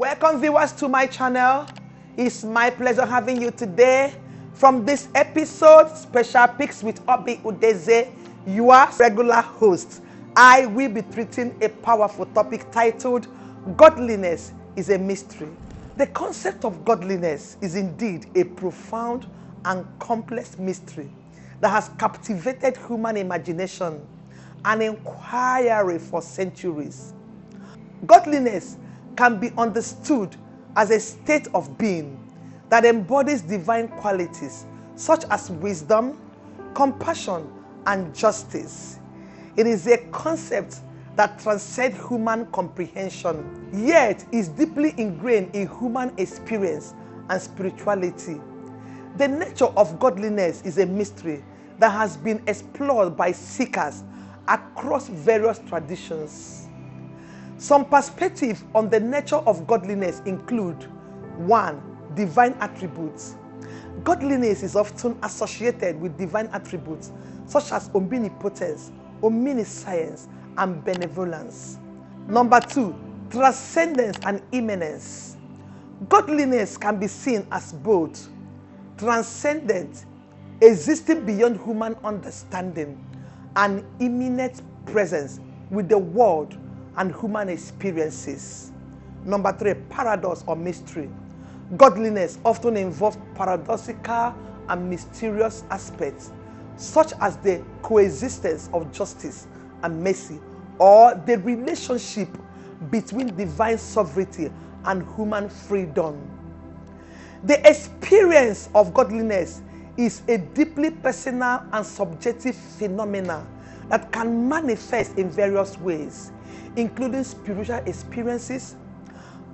Welcome viewers to my channel. It's my pleasure having you today. From this episode, Special Picks with Oby Udeze, your regular host, I will be treating a powerful topic titled Godliness is a Mystery. The concept of godliness is indeed a profound and complex mystery that has captivated human imagination and inquiry for centuries. Godliness can be understood as a state of being that embodies divine qualities such as wisdom, compassion, and justice. It is a concept that transcends human comprehension, yet is deeply ingrained in human experience and spirituality. The nature of godliness is a mystery that has been explored by seekers across various traditions. Some perspectives on the nature of godliness include 1. Divine attributes. Godliness is often associated with divine attributes such as omnipotence, omniscience, and benevolence. Number 2. Transcendence and immanence. Godliness can be seen as both transcendent, existing beyond human understanding, and immanent presence with the world and human experiences. Number 3. Paradox or mystery. Godliness often involves paradoxical and mysterious aspects, such as the coexistence of justice and mercy, or the relationship between divine sovereignty and human freedom. The experience of godliness is a deeply personal and subjective phenomenon that can manifest in various ways, including spiritual experiences.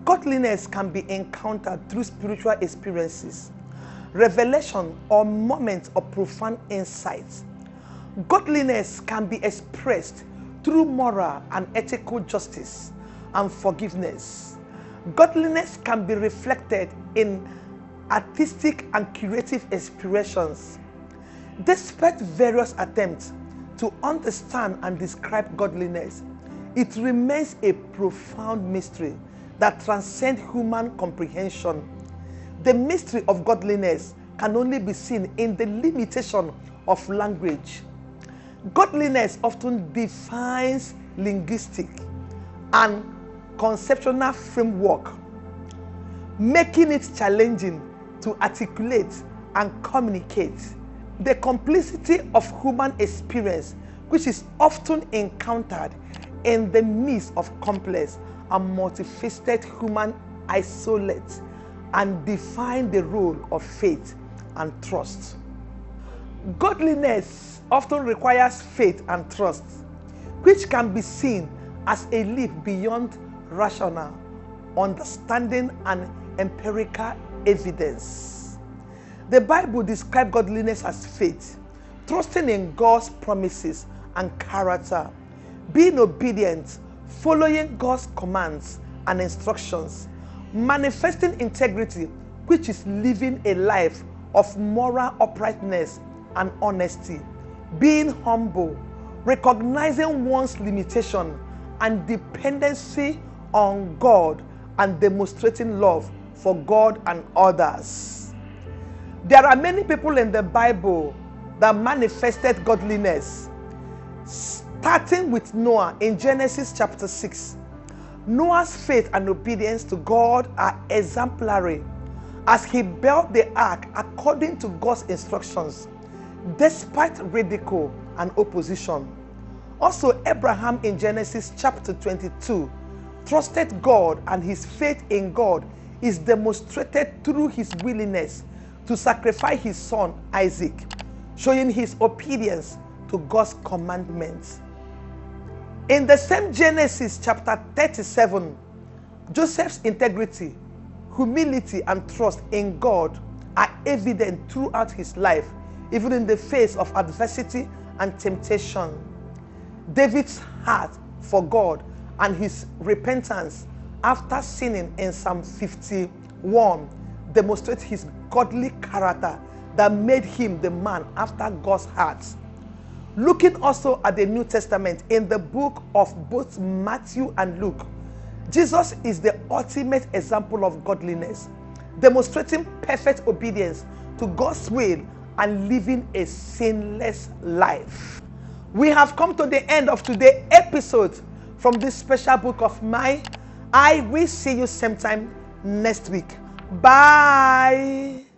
Godliness can be encountered through spiritual experiences, revelation, or moments of profound insight. Godliness can be expressed through moral and ethical justice and forgiveness. Godliness can be reflected in artistic and creative expressions. Despite various attempts to understand and describe godliness, it remains a profound mystery that transcends human comprehension. The mystery of godliness can only be seen in the limitation of language. Godliness often defines linguistic and conceptual framework, making it challenging to articulate and communicate. The complexity of human experience, which is often encountered in the midst of complex and multifaceted human isolates, and define the role of faith and trust. Godliness often requires faith and trust, which can be seen as a leap beyond rational understanding and empirical evidence. The Bible describes godliness as faith, trusting in God's promises and character, being obedient, following God's commands and instructions, manifesting integrity, which is living a life of moral uprightness and honesty, being humble, recognizing one's limitation and dependency on God, and demonstrating love for God and others. There are many people in the Bible that manifested godliness, starting with Noah in Genesis chapter 6. Noah's faith and obedience to God are exemplary as he built the ark according to God's instructions, despite ridicule and opposition. Also, Abraham in Genesis chapter 22 trusted God, and his faith in God is demonstrated through his willingness to sacrifice his son Isaac, showing his obedience to God's commandments. In the same Genesis chapter 37, Joseph's integrity, humility, and trust in God are evident throughout his life, even in the face of adversity and temptation. David's heart for God and his repentance after sinning in Psalm 51 demonstrates his godly character that made him the man after God's heart. Looking also at the New Testament in the book of both Matthew and Luke, Jesus is the ultimate example of godliness, demonstrating perfect obedience to God's will and living a sinless life. We have come to the end of today's episode from this special book of mine. I will see you same time next week. Bye.